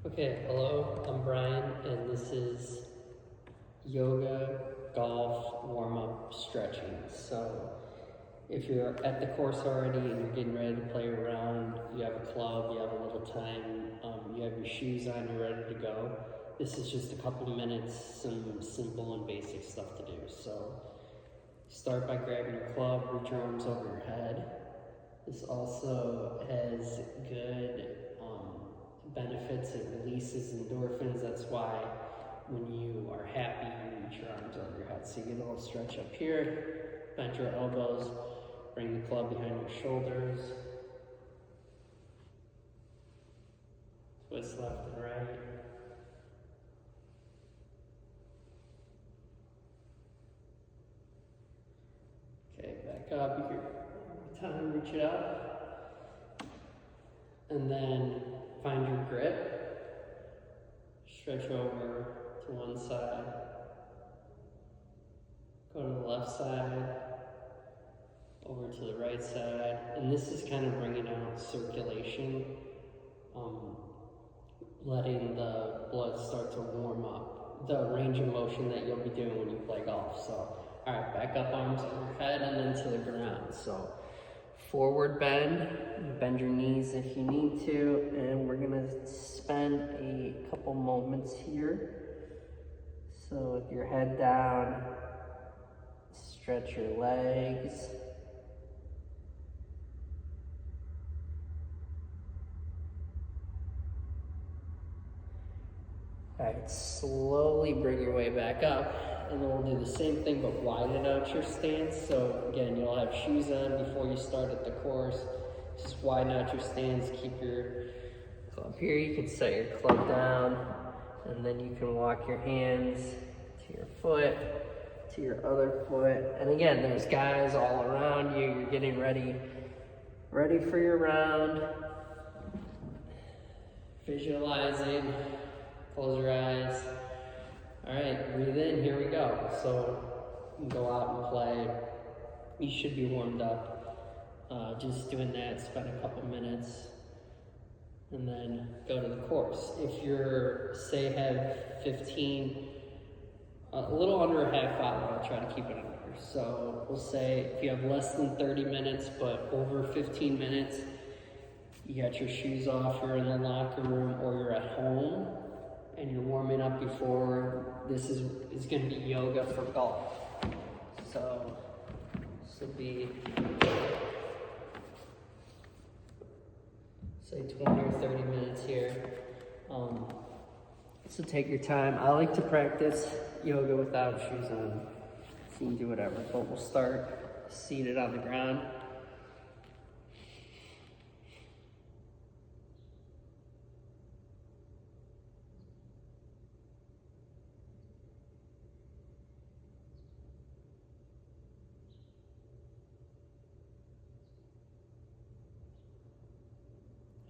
Okay, hello, I'm Brian, and this is yoga, golf, warm-up, stretching. So if you're at the course already and you're getting ready to play around, you have a club, you have a little time, you have your shoes on, you're ready to go. This is just a couple of minutes, some simple and basic stuff to do. So start by grabbing your club, reach your arms over your head. This also has good benefits. It releases endorphins. That's why when you are happy, you reach your arms over your head. So you get a little stretch up here, bend your elbows, bring the club behind your shoulders, twist left and right. Okay, back up. You can time, reach it up, and then find your grip. Stretch over to one side. Go to the left side, over to the right side. And this is kind of bringing out circulation, letting the blood start to warm up. The range of motion that you'll be doing when you play golf. So, all right, back up, arms over your head and then to the ground. So, forward bend your knees if you need to, and we're gonna spend a couple moments here. So with your head down, stretch your legs. All right, slowly bring your way back up. And then we'll do the same thing, but widen out your stance. So again, you'll have shoes on before you start at the course. Just widen out your stance, keep your club here. You can set your club down, and then you can walk your hands to your foot, to your other foot. And again, there's guys all around you. You're getting ready for your round. Visualizing, close your eyes. All right, breathe in, here we go. So you can go out and play. You should be warmed up. Just doing that, spend a couple minutes, and then go to the course. If you're, say, have 15, a little under a half hour, I'll try to keep it under. So we'll say if you have less than 30 minutes, but over 15 minutes, you got your shoes off, you're in the locker room, or you're at home, and you're warming up before this is going to be yoga for golf. So this will be, say, 20 or 30 minutes here. So take your time. I like to practice yoga without shoes on. So you can do whatever, but we'll start seated on the ground.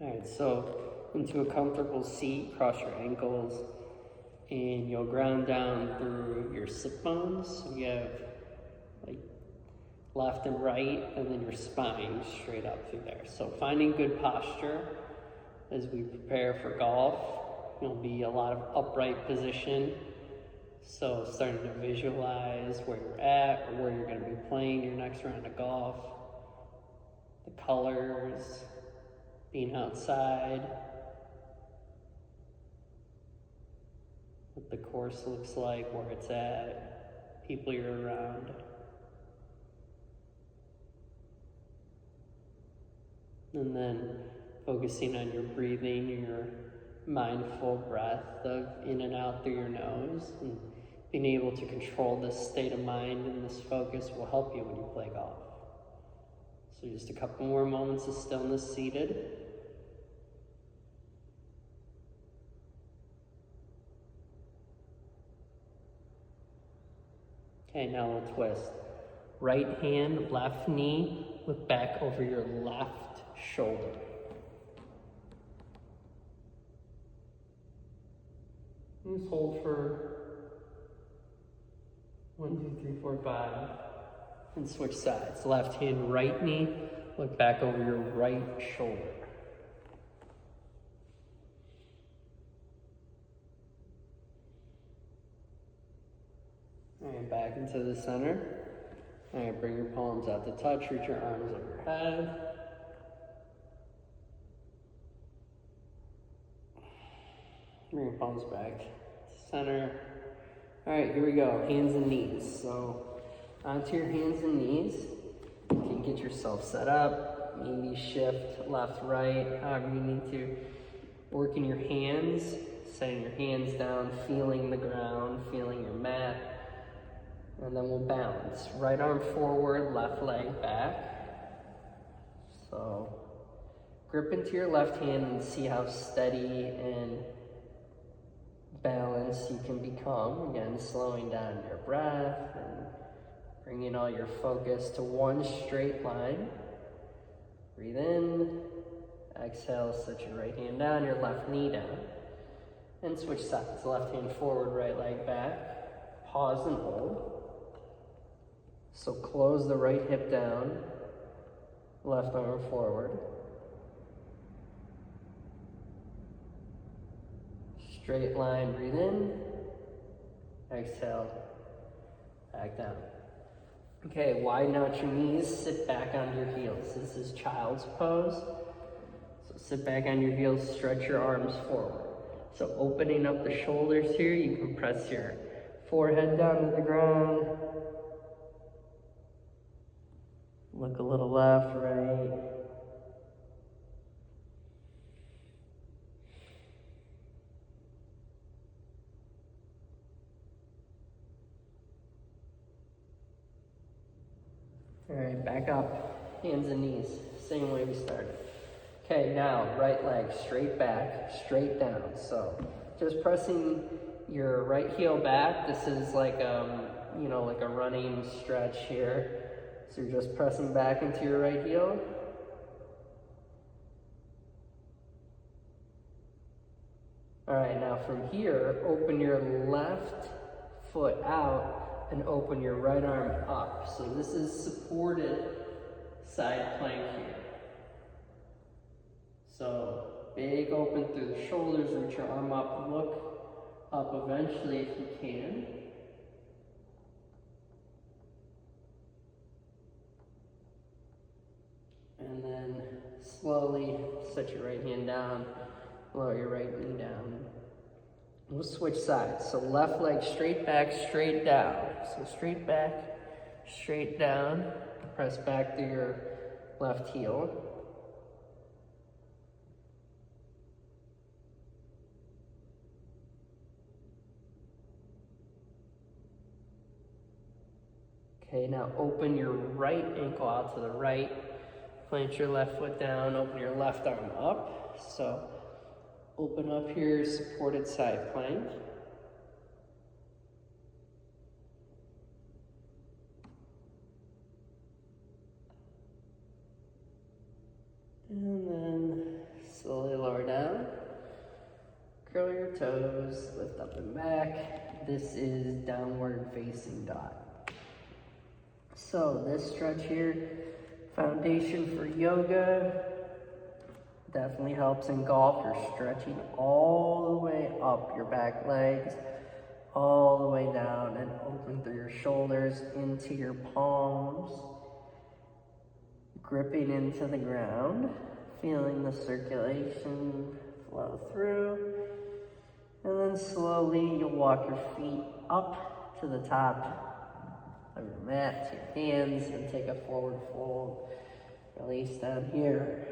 All right, so into a comfortable seat, cross your ankles, and you'll ground down through your sit bones. So you have like left and right, and then your spine straight up through there. So finding good posture as we prepare for golf. There'll be a lot of upright position. So starting to visualize where you're at or where you're going to be playing your next round of golf. The colors, being outside, what the course looks like, where it's at, people you're around. And then focusing on your breathing, your mindful breath of in and out through your nose, and being able to control this state of mind and this focus will help you when you play golf. So just a couple more moments of stillness seated. Okay, now we'll twist. Right hand, left knee, look back over your left shoulder. Just hold for 1, 2, 3, 4, 5. And switch sides. Left hand, right knee, look back over your right shoulder. And back into the center. All right, bring your palms out to touch, reach your arms overhead. Bring your palms back to center. All right, here we go, hands and knees. So onto your hands and knees. You can get yourself set up, maybe shift left, right, however you need to. Working your hands, setting your hands down, feeling the ground, feeling your mat. And then we'll balance. Right arm forward, left leg back. So grip into your left hand and see how steady and balanced you can become. Again, slowing down your breath and bringing all your focus to one straight line. Breathe in, exhale, set your right hand down, your left knee down. And switch sides, left hand forward, right leg back. Pause and hold. So close the right hip down, left arm forward. Straight line, breathe in, exhale, back down. Okay, widen out your knees, sit back on your heels. This is child's pose. So sit back on your heels, stretch your arms forward. So opening up the shoulders here, you can press your forehead down to the ground. Look a little left, right. All right, back up, hands and knees, same way we started. Okay, now right leg straight back, straight down. So just pressing your right heel back. This is like like a running stretch here. So you're just pressing back into your right heel. All right, now from here, open your left foot out and open your right arm up. So this is supported side plank here. So big open through the shoulders, reach your arm up, look up eventually if you can. And then slowly set your right hand down, lower your right knee down. We'll switch sides. So left leg straight back, straight down. So straight back, straight down. Press back through your left heel. Okay, now open your right ankle out to the right. Plant your left foot down, open your left arm up. So open up here, supported side plank. And then slowly lower down. Curl your toes, lift up and back. This is downward facing dog. So this stretch here, foundation for yoga, definitely helps in golf. You're stretching all the way up your back legs, all the way down and open through your shoulders into your palms, gripping into the ground, feeling the circulation flow through. And then slowly you'll walk your feet up to the top of your mat, to your hands, and take a forward fold. Release down here.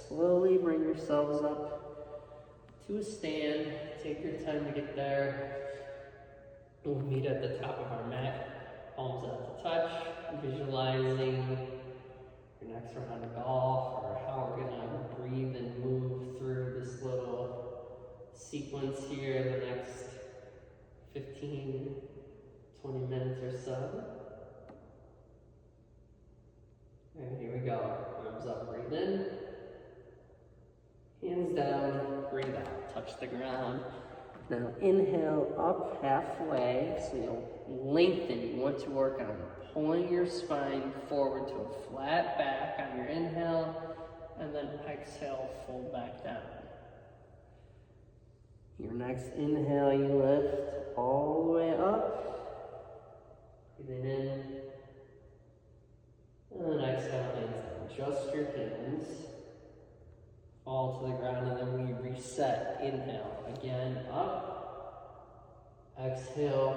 Slowly bring yourselves up to a stand. Take your time to get there. We'll meet at the top of our mat. Palms out to touch. Visualizing your next round of golf, or how we're gonna breathe and move through this little sequence here the next 15, 20 minutes or so. And here we go. Arms up, breathe in. Hands down, breathe out. Touch the ground. Now inhale up halfway, so you'll lengthen. You want to work on pulling your spine forward to a flat back on your inhale, and then exhale, fold back down. Your next inhale, you lift all the way up. Breathing in. And then exhale, hands down. Just your hands. Fall to the ground, and then we reset. Inhale. Again, up. Exhale,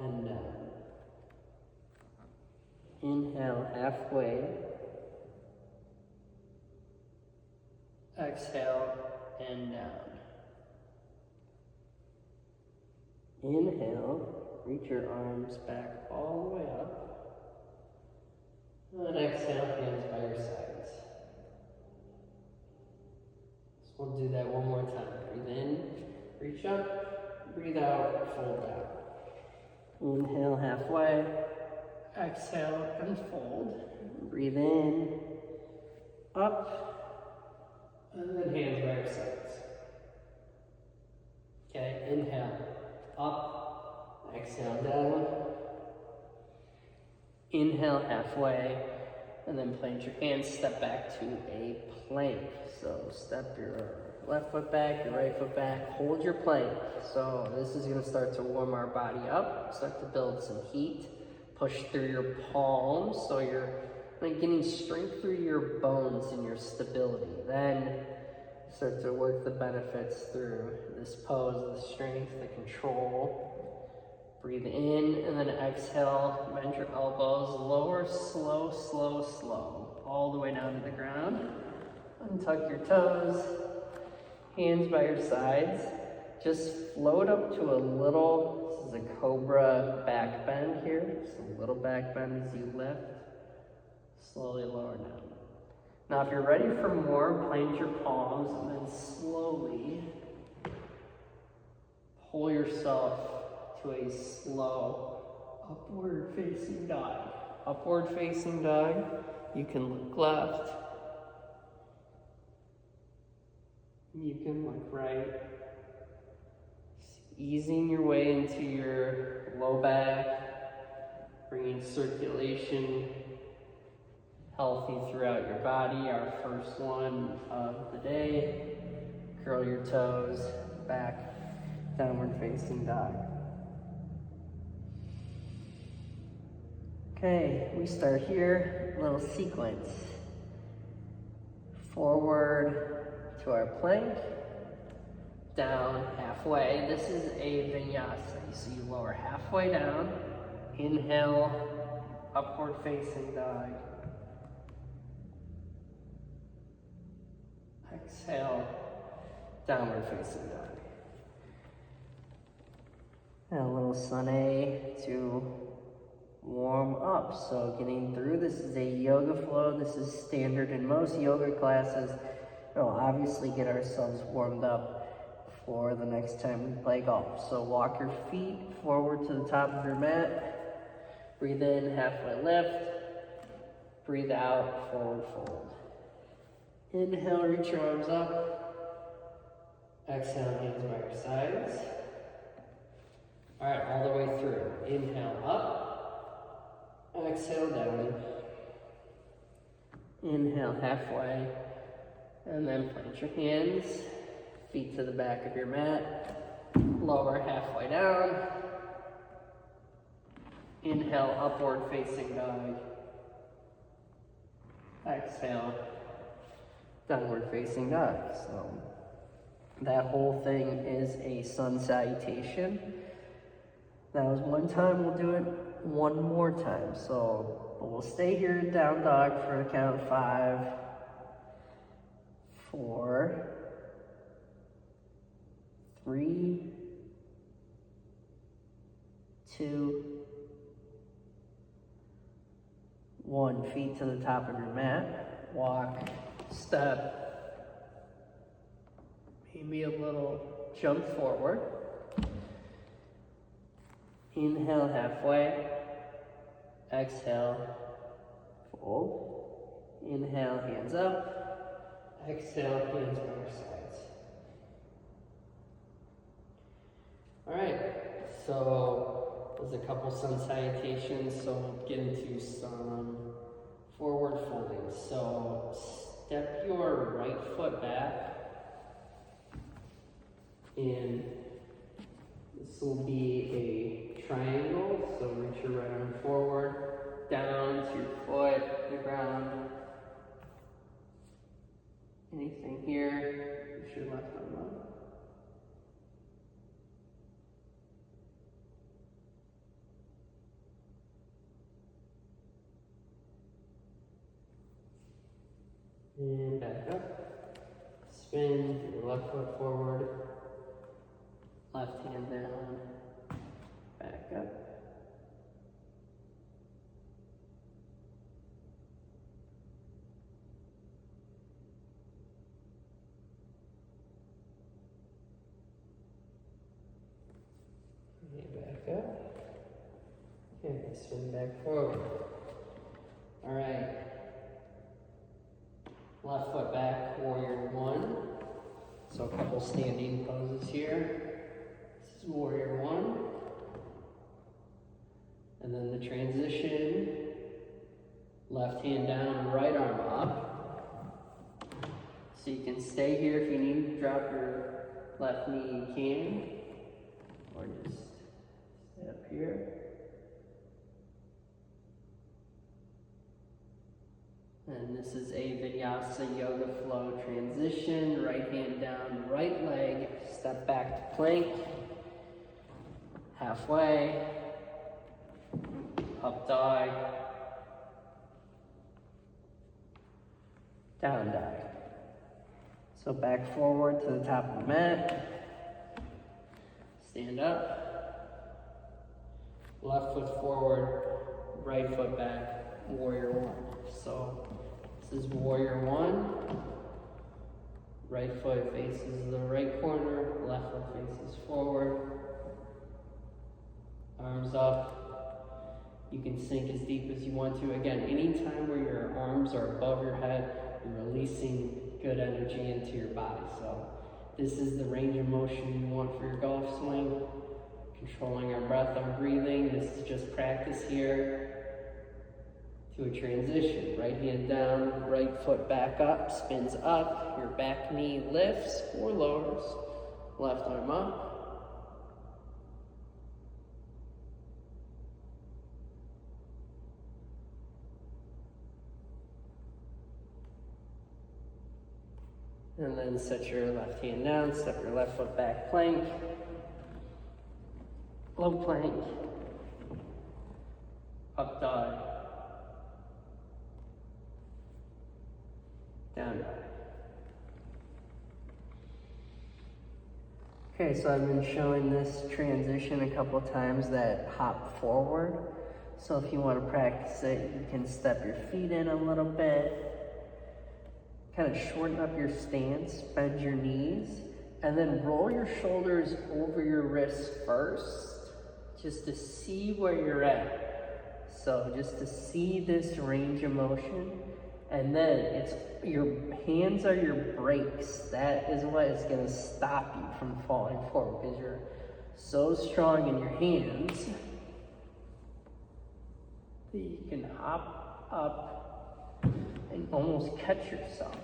and down. Inhale, halfway. Exhale, and down. Inhale, reach your arms back all the way up. And exhale, hands by your sides. So we'll do that one more time. Breathe in, reach up, breathe out, fold down. Inhale, halfway. Exhale, and fold. Breathe in, up, and then hands by your sides. Okay, inhale, up, exhale, down. Inhale, halfway, and then plant your hands, step back to a plank. So step your left foot back, your right foot back, hold your plank. So this is gonna start to warm our body up, start to build some heat. Push through your palms, so you're getting strength through your bones and your stability. Then start to work the benefits through this pose, the strength, the control. Breathe in, and then exhale, bend your elbows, lower, slow, slow, slow, all the way down to the ground. Untuck your toes, hands by your sides. Just float up to a little, this is a cobra back bend here. Just a little back bend as you lift. Slowly lower down. Now if you're ready for more, plant your palms and then slowly pull yourself to a slow upward facing dog. Upward facing dog, you can look left. You can look right. Easing your way into your low back, bringing circulation healthy throughout your body. Our first one of the day. Curl your toes, back, downward facing dog. Okay, we start here, little sequence. Forward to our plank. Down halfway. This is a vinyasa. So you lower halfway down. Inhale, upward facing dog. Exhale, downward facing dog. And a little sun A to warm up. So getting through, this is a yoga flow. This is standard in most yoga classes. We'll obviously get ourselves warmed up for the next time we play golf. So walk your feet forward to the top of your mat. Breathe in, halfway lift. Breathe out, forward fold. Inhale, reach your arms up. Exhale, hands by your sides. All right, all the way through. Inhale, up. Exhale, down. Inhale, halfway. And then plant your hands. Feet to the back of your mat, lower halfway down. Inhale, upward facing dog. Exhale, downward facing dog. So that whole thing is a sun salutation. That was one time, we'll do it one more time. So we'll stay here in down dog for a count of 5, 4, 3, 2, 1. Feet to the top of your mat. Walk, step, maybe a little jump forward. Inhale, halfway. Exhale, fold. Inhale, hands up. Exhale, hands by your sides. All right, so there's a couple sun salutations, so we'll get into some forward folding. So step your right foot back, and this will be a triangle. So reach your right arm forward, down to your foot, the ground. Anything here, push your left arm up. And back up. Spin your left foot forward, left hand down, back up. And back up. Okay, spin back forward. All right. Left foot back, warrior one. So a couple standing poses here. This is warrior one. And then the transition, left hand down, right arm up. So you can stay here. If you need to drop your left knee, you can. Or just stay up here. And this is a Vinyasa Yoga Flow transition. Right hand down, right leg, step back to plank. Halfway, up dog, down dog. So back forward to the top of the mat. Stand up. Left foot forward, right foot back, warrior one. So this is warrior one. Right foot faces the right corner, left foot faces forward. Arms up. You can sink as deep as you want to. Again, anytime where your arms are above your head, you're releasing good energy into your body. So this is the range of motion you want for your golf swing. Controlling our breath, our breathing. This is just practice here. To a transition, right hand down, right foot back up, spins up, your back knee lifts or lowers, left arm up. And then set your left hand down, step your left foot back, plank, low plank, up dog, down dog. Okay, so I've been showing this transition a couple times, that hop forward. So if you want to practice it, you can step your feet in a little bit, kind of shorten up your stance, bend your knees, and then roll your shoulders over your wrists first, just to see where you're at. So just to see this range of motion. And then it's your hands are your brakes. That is what is going to stop you from falling forward, because you're so strong in your hands that you can hop up and almost catch yourself.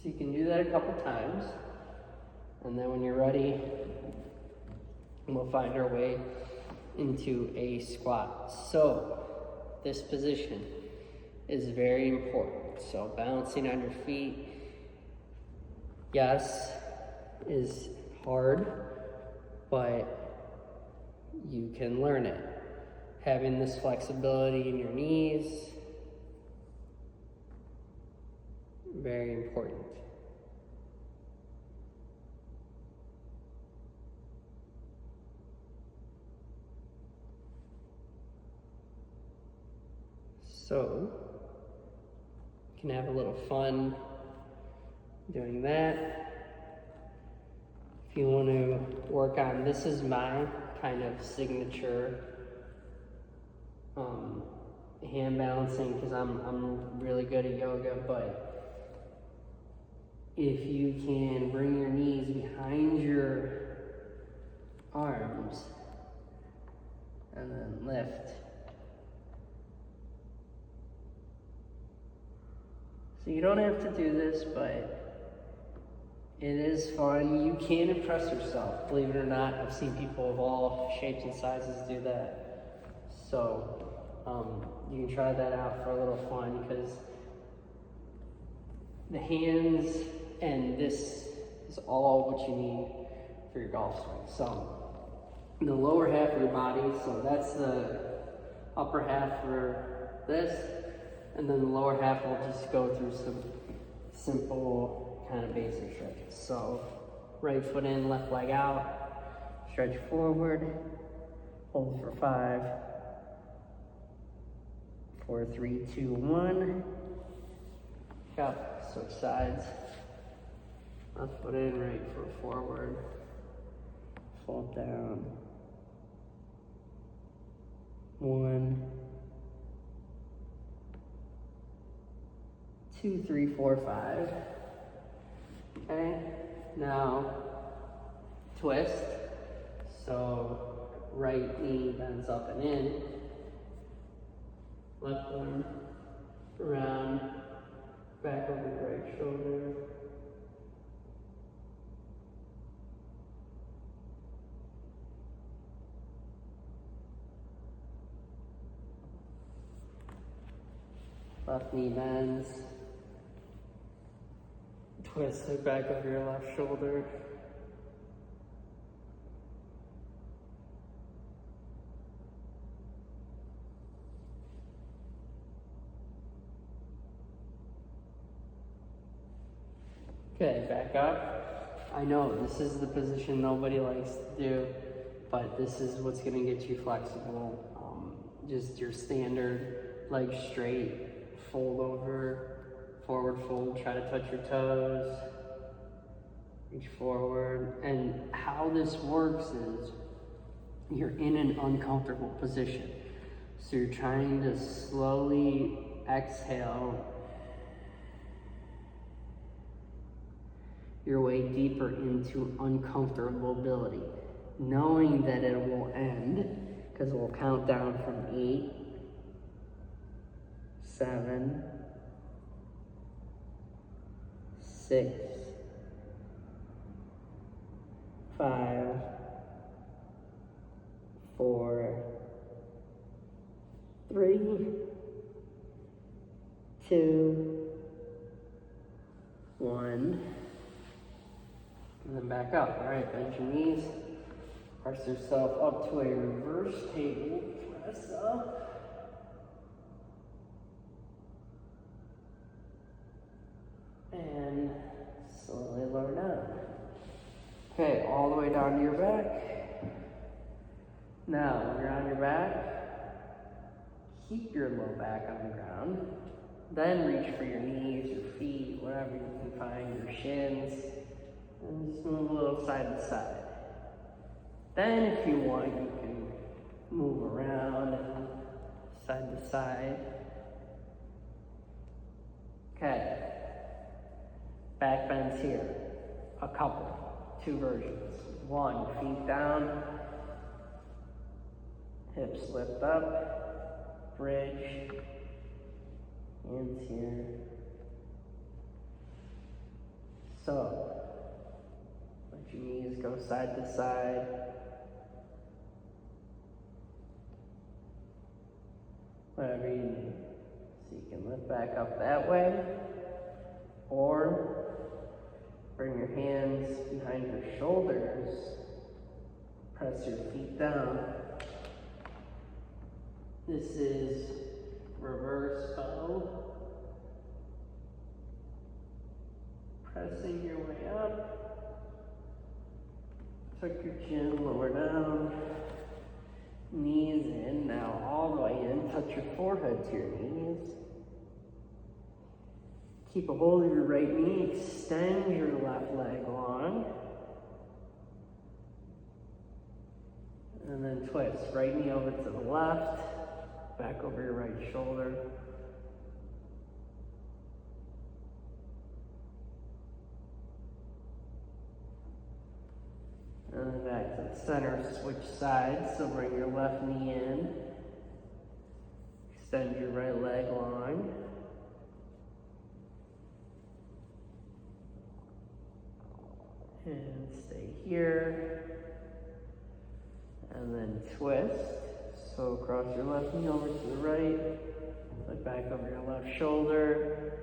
So you can do that a couple times. And then when you're ready, we'll find our way into a squat. So this position is very important. So balancing on your feet, yes, is hard, but you can learn it. Having this flexibility in your knees, very important. So, you can have a little fun doing that. If you want to work on, this is my kind of signature hand balancing, because I'm really good at yoga, but if you can bring your knees behind your arms and then lift. So you don't have to do this, but it is fun. You can impress yourself, believe it or not. I've seen people of all shapes and sizes do that. So you can try that out for a little fun, because the hands and this is all what you need for your golf swing. So the lower half of your body, so that's the upper half for this, and then the lower half will just go through some simple kind of basic stretches. So right foot in, left leg out, stretch forward, hold for 5, 4, 3, 2, 1. Up, switch sides. Left foot in, right foot forward. Fold down. 1, 2, 3, 4, 5. Okay, now twist. So right knee bends up and in. Left arm around, back over the right shoulder. Left knee bends. Twist it back over your left shoulder. Okay, back up. I know this is the position nobody likes to do, but this is what's gonna get you flexible. Just your standard leg straight, fold over, forward fold, try to touch your toes, reach forward. And how this works is you're in an uncomfortable position. So you're trying to slowly exhale your way deeper into uncomfortability, knowing that it will end, because we'll count down from 8, 7, 6, 5, 4, 3, 2, 1. And then back up. All right, bend your knees. Press yourself up to a reverse table. Press up. And slowly lower down. Okay, all the way down to your back. Now, when you're on your back, keep your low back on the ground. Then reach for your knees, your feet, wherever you can find, your shins. And just move a little side to side. Then if you want, you can move around and side to side. Okay. Back bends here. A couple. 2 versions. 1, feet down. Hips lift up. Bridge. Hands here. So, let your knees go side to side. Whatever you need. So you can lift back up that way, or bring your hands behind your shoulders, press your feet down. This is reverse bow. Pressing your way up. Tuck your chin, lower down. Knees in, now all the way in. Touch your forehead to your knees. Keep a hold of your right knee. Extend your left leg long. And then twist. Right knee over to the left. Back over your right shoulder. And then back to the center, switch sides. So bring your left knee in. Extend your right leg long. here, and then twist. So cross your left knee over to the right, look back over your left shoulder.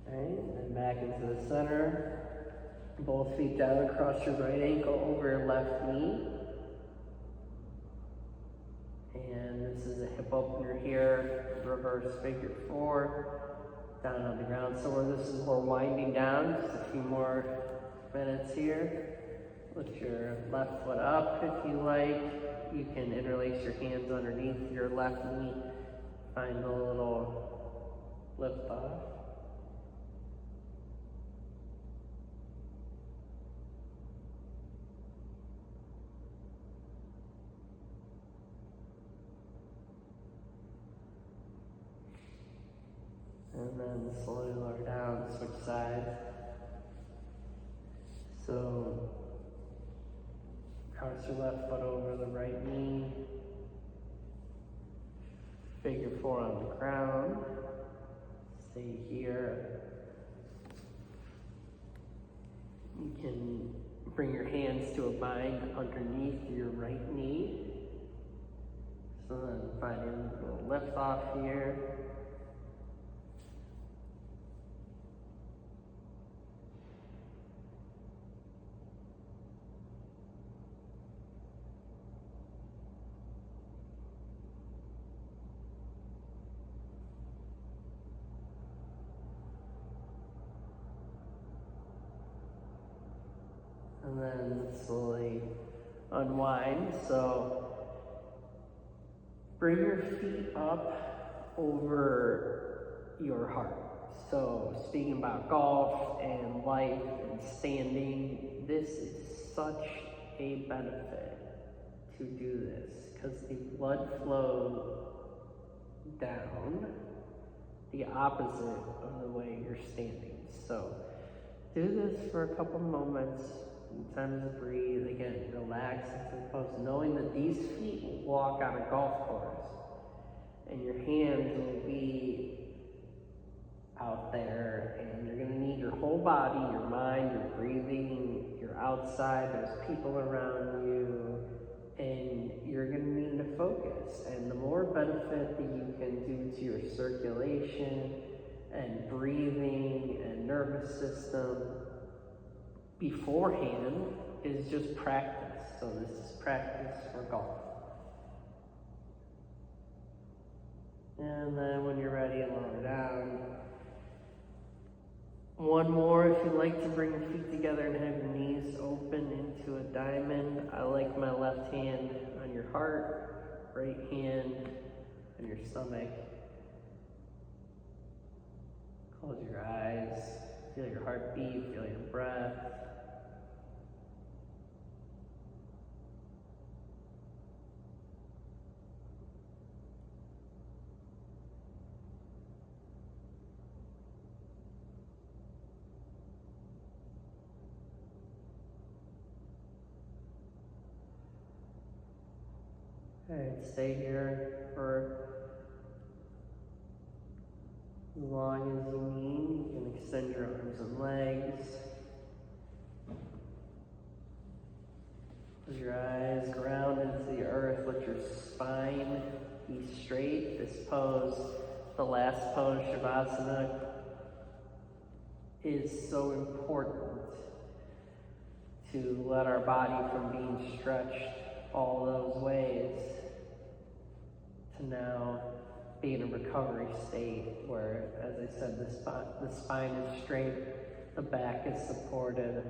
Alright, then back into the center. Both feet down across your right ankle over your left knee. And this is a hip opener here, reverse figure four, down on the ground. So where this is more winding down, just a few more minutes here. Lift your left foot up if you like. You can interlace your hands underneath your left knee. Find a little lift off. And then slowly lower down, switch sides. So, cross your left foot over the right knee. Figure four on the ground. Stay here. You can bring your hands to a bind underneath your right knee. So then finding a little lift off here. And then slowly unwind. So bring your feet up over your heart. So speaking about golf and life and standing, this is such a benefit to do this because the blood flow down the opposite of the way you're standing. So do this for a couple moments. Time to breathe. Again, relax into the pose, knowing that these feet will walk on a golf course and your hands will be out there, and you're going to need your whole body, your mind, your breathing. You're outside, there's people around you, and you're going to need to focus. And the more benefit that you can do to your circulation and breathing and nervous system beforehand is just practice. So this is practice for golf. And then when you're ready, lower down. One more, if you like to bring your feet together and have your knees open into a diamond. I like my left hand on your heart, right hand on your stomach. Close your eyes, feel your heartbeat, feel your breath. Alright, stay here for as long as you need. You can extend your arms and legs. Close your eyes, ground into the earth, let your spine be straight. This pose, the last pose, Shavasana, is so important to let our body from being stretched all those ways to now be in a recovery state where, as I said, the spine is straight, the back is supported,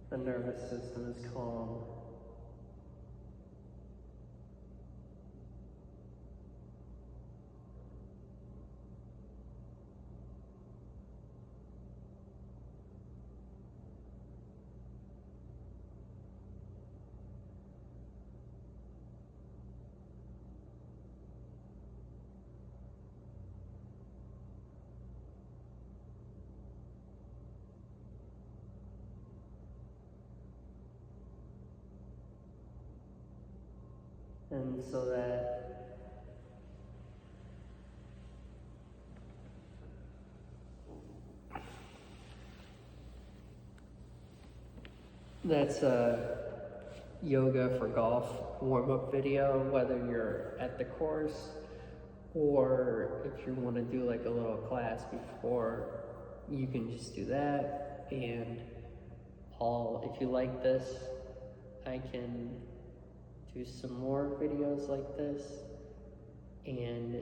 the nervous system is calm. And so that that's a yoga for golf warm-up video, whether you're at the course or if you want to do like a little class before, you can just do that. And if you like this, I can do some more videos like this. And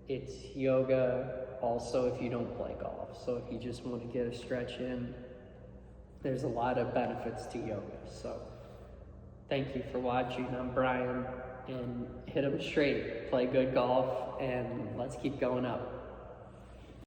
it's yoga also if you don't play golf. So if you just want to get a stretch in, there's a lot of benefits to yoga. So thank you for watching. I'm Brian, and hit 'em straight, play good golf, and let's keep going up.